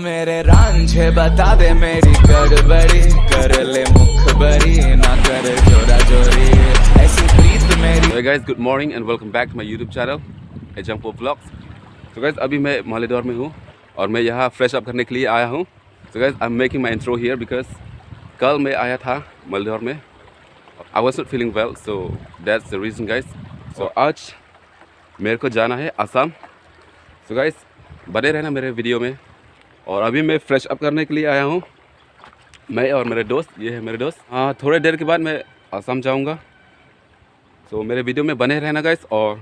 मेरे रांझे बता दे मेरी गड़बड़ी, कर ले मुखबरी ना कर जोरा जोरी, ऐसी प्रीत मेरी। Hey guys, good morning and welcome back to my YouTube channel AZANKPO VLOGS. So guys, अभी मैं मालिदौर में हूँ और मैं यहाँ फ्रेश अप करने के लिए आया हूँ. So guys, I'm making my intro here because कल मैं आया था मालिदौर में. I wasn't feeling well, so that's the reason guys. So आज मेरे को जाना है असम. So guys, बने रहना मेरे वीडियो में. और अभी मैं फ्रेश अप करने के लिए आया हूँ, मैं और मेरे दोस्त. ये है मेरे दोस्त. हाँ, थोड़े देर के बाद मैं असम जाऊँगा. तो मेरे वीडियो में बने रहना गाइस, और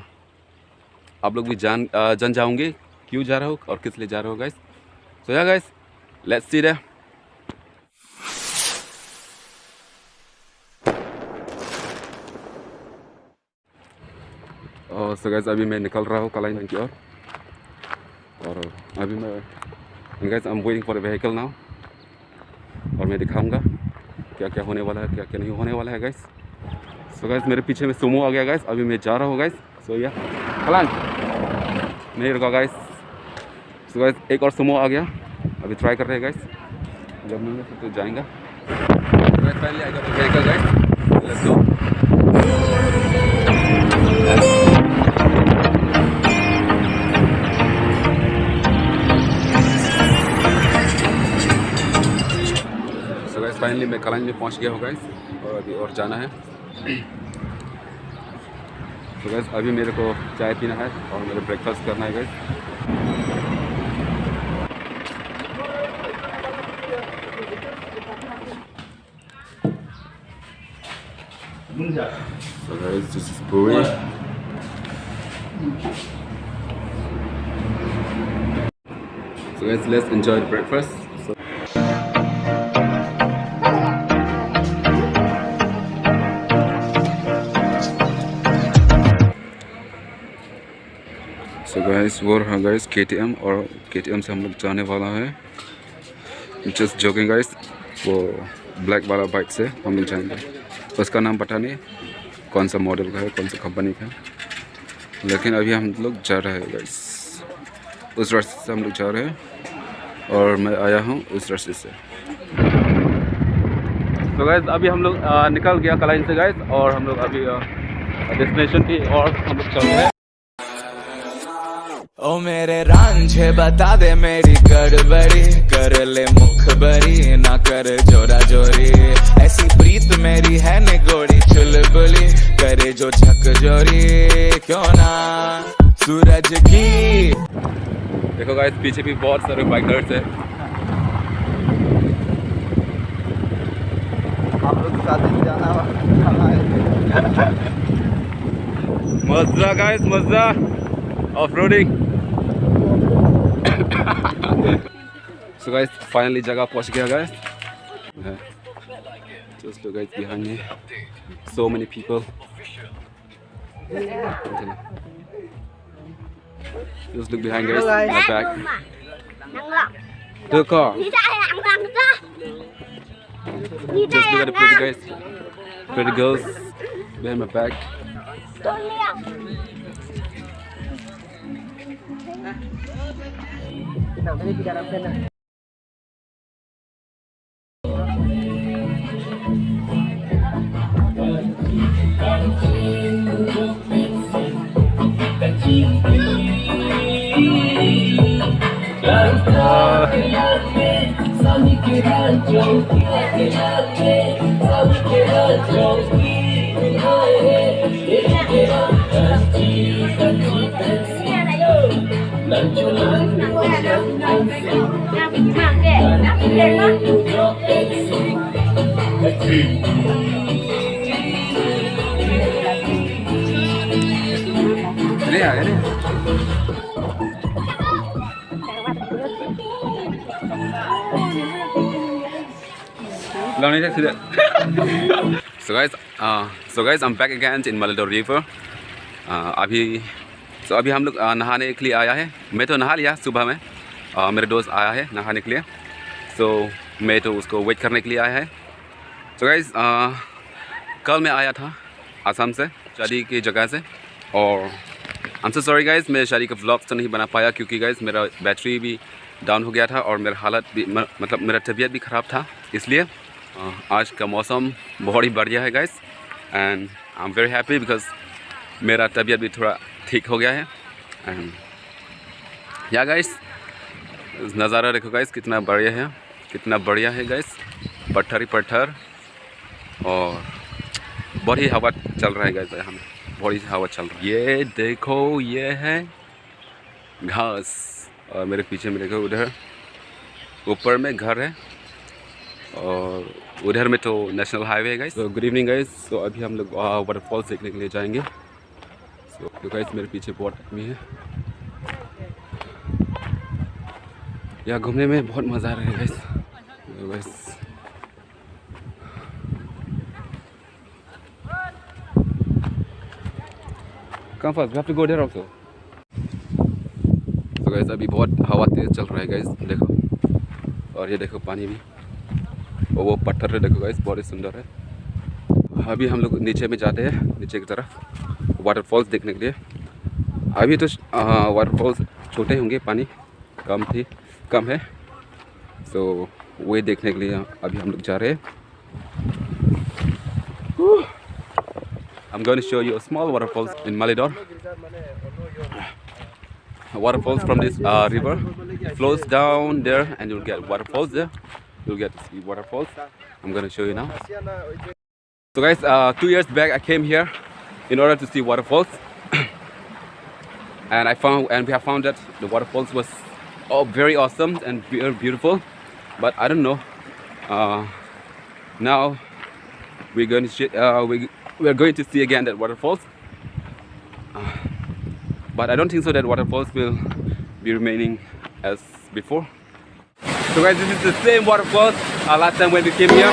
आप लोग भी जान जाओगे क्यों जा रहा हो और किस लिए जा रहे हो गाइस. सो या guys, let's see that. So guys, अभी मैं निकल रहा हूँ कलाइन की ओर. और अभी मैं guys, I am waiting for a vehicle now. और मैं दिखाऊंगा क्या क्या होने वाला है, क्या क्या नहीं होने वाला है गाइस. सो गाइस, मेरे पीछे में सुमो आ गया गाइस. अभी मैं जा रहा हूँ गाइस. सो या कलाइन नहीं रुका गाइस. सो गाइस, एक और सुमो आ गया. अभी ट्राई कर रहे हैं गाइस, जब मिलेंगे तो जाएंगे. Guys, finally I got a vehicle guys. Let's go. Finally मैं कलाइन में पहुंच गया हूँ गाइस, और अभी और जाना है. तो गाइस, अभी मेरे को चाय पीना है और मेरे ब्रेकफास्ट करना है guys. So guys, this is puri. So guys, let's enjoy the breakfast. So guys, वो रहा गाइस KTM, और KTM से हम लोग जाने वाला है. Just jogging guys. वो ब्लैक वाला बाइक से हम लोग जाएंगे. उसका नाम पता नहीं कौन सा मॉडल का है, कौन सा कंपनी का है, लेकिन अभी हम लोग जा रहे हैं गाइस. उस रास्ते से हम लोग जा रहे हैं और मैं आया हूँ उस रास्ते से. तो गाइस, अभी हम लोग निकल गया कलाइन से गाइस, और हम लोग अभी डेस्टिनेशन की और हम लोग चल रहे हैं. ओ मेरे रांझे बता दे मेरी गड़बड़ी, कर ले मुखबरी ना कर जोरा जोरी, ऐसी प्रीत मेरी है निगोड़ी चुलबुली, करे जो झक जोरी क्यों ना सूरज की. देखो गाइस, पीछे भी बहुत सारे बाइकर्स है. आप लोग साथ ही जाना मजा गाइस, मजा off roading. So guys, finally जगह पहुंच गया guys. Just look guys behind me, so many people. Just look behind guys, my back. Được không? Just look at the pretty guys, pretty girls behind my back. So guys, I'm back again in Malidor river. अभी हम लोग नहाने के लिए आया है. मैं तो नहा लिया सुबह में. मेरे दोस्त आया है नहाने के लिए, so मैं तो उसको वेट करने के लिए आया है. So guys, कल मैं आया था असम से, शादी की जगह से, और I'm so sorry guys, मैं शादी का व्लॉग तो नहीं बना पाया क्योंकि guys मेरा बैटरी भी डाउन हो गया था और मेरा हालत भी मतलब मेरा तबीयत भी ख़राब था, इसलिए आज का मौसम बहुत ही बढ़िया है guys and I am very happy because मेरा तबीयत भी थोड़ा ठीक हो गया है। एंड या गाइस नज़ारा देखो गाइस कितना बढ़िया है गाइस, पत्थर ही पत्थर और बहुत ही हवा चल रहा है गाइस, यहाँ में बहुत ही हवा चल रहा है। ये देखो ये है घास और मेरे पीछे में देखो उधर ऊपर में घर है और उधर में तो नेशनल हाईवे है गाइस। तो गुड इवनिंग गाइस। तो अभी हम लोग वाटरफॉल्स देखने के लिए जाएंगे। तो गाइस मेरे पीछे बहुत आदमी है, यहाँ घूमने में बहुत मज़ा आ रहा है guys. Come first, we have to go there also. तो गाइस अभी बहुत हवा तेज चल रहा है गाइस, देखो और ये देखो पानी भी और वो पत्थर है देखो गाइस, बहुत ही सुंदर है। अभी हम लोग नीचे में जाते हैं, नीचे की तरफ वाटरफॉल्स देखने के लिए। अभी तो वाटरफॉल्स छोटे होंगे, पानी कम है, तो वही देखने के लिए अभी हम लोग जा रहे हैं। I'm going to show you a small waterfalls in Malidor. Waterfalls from this river flows down there, and you'll get waterfalls there. You'll get to see waterfalls. I'm going to show you now. So guys, 2 years back I came here in order to see waterfalls, and we have found that the waterfalls was very awesome and beautiful. But I don't know. Now we're going to we are going to see again that waterfalls, but I don't think so that waterfalls will be remaining as before. So guys, this is the same waterfalls last time when we came here.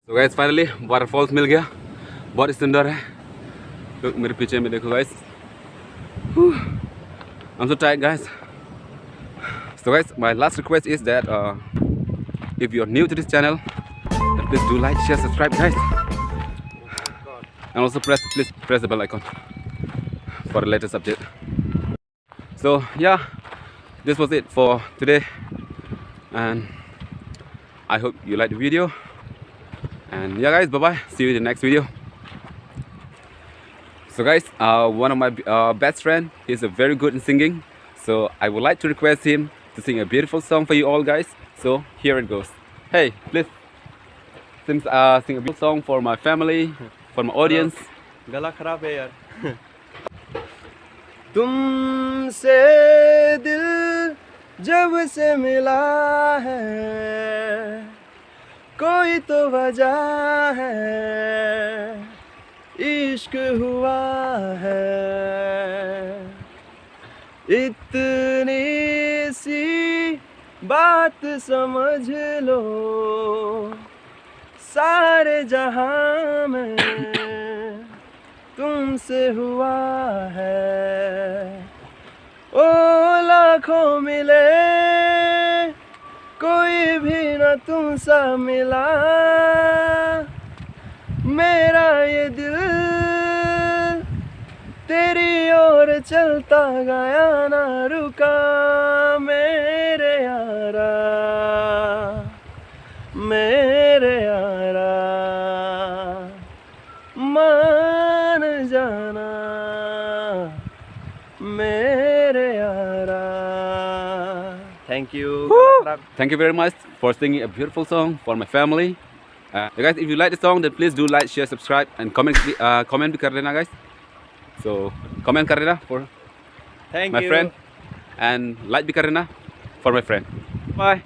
तो guys finally waterfalls मिल गया, बहुत ही सुंदर है। तो मेरे पीछे में देखो guys, I'm so tired guys. So guys, my last request is that if you are new to this channel, then please do like, share, subscribe guys, and also please press the bell icon for the latest update. So yeah, this was it for today, and I hope you liked the video. And yeah guys, bye bye, see you in the next video. So guys, one of my best friend, he's very good in singing, so I would like to request him to sing a beautiful song for you all guys. So here it goes. Hey, please sing a beautiful song for my family, for my audience. गला खराब है यार। तुमसे दिल जब से मिला है, कोई तो वजह है, इश्क हुआ है। इतनी सी बात समझ लो, सारे जहां में तुमसे हुआ है। ओ लाखों मिले, कोई भी न तुमसा मिला, मेरा ये दिल तेरी ओर चलता गया, ना रुका मेरे यारा, मेरे यारा, मान जाना मेरे यारा। Thank you. Thank you very much for singing a beautiful song for my family. Guys, if you like the song, then please do like, share, subscribe, and comment भी कर देना guys. So comment कर देना for my friend, and like भी कर देना for my friend. Bye.